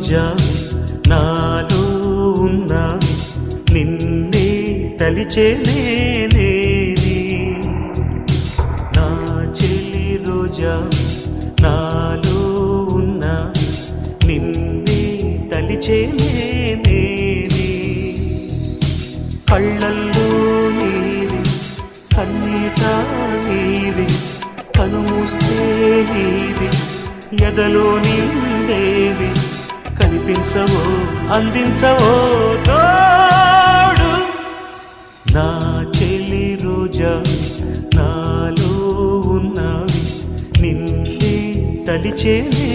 రోజా నాలో ఉన్నావి నిన్నే తలిచేనే నా చెలి రోజా నాలో ఉన్నావి నిన్నే తలిచేనే కళ్ళల్లో నీవి కన్నీట నీవి కనుమూస్తే నీవి ఎదలో నిండేవి కనిపించవో అందించవో తోడు నా చెలి రోజా నాలో ఉన్నవి నిన్నే తలిచేనే